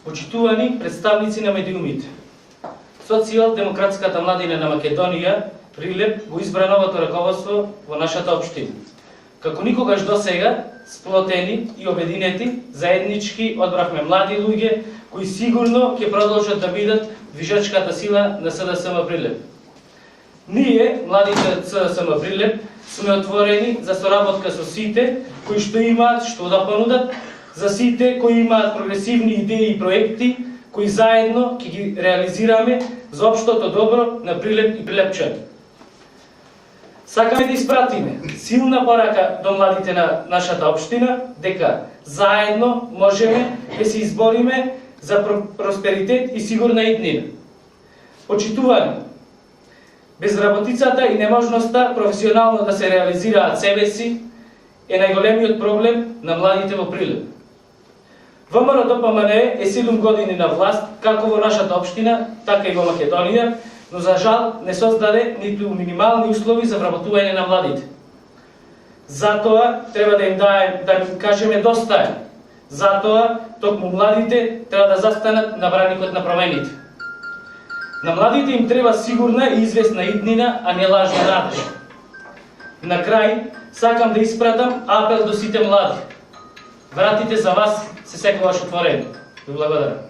Почитувани представници на медиумите, Социјал-демократската младина на Македонија, Прилеп, го избра новото раководство во нашата општина. Како никогаш досега, сплотени и обединети, заеднички одбравме млади луѓе кои сигурно ќе продолжат да бидат движачката сила на СДСМ Прилеп. Ние, младите СДСМ Прилеп, сме отворени за соработка со сите кои што имаат што да понудат, за сите кои имаат прогресивни идеи и проекти, кои заедно ќе ги реализираме за општото добро на Прилеп и прилепчани. Сакаме да испратиме силна порака до младите на нашата општина дека заедно можеме да се избориме за просперитет и сигурна иднина. Почитувани, безработицата и неможноста професионално да се реализираат себе си е најголемиот проблем на младите во Прилеп. ВМРО-ДПМНЕ е 7 години на власт, како во нашата општина, така и во Македонија, но за жал не создаде ниту минимални услови за вработување на младите. Затоа треба да им кажеме доста е. Затоа токму младите треба да застанат на браникот на промените. На младите им треба сигурна и известна иднина, а не лажна надеж. На крај сакам да испратам апел до сите млади. Вратите за вас се секогаш отворени. Ви благодарам.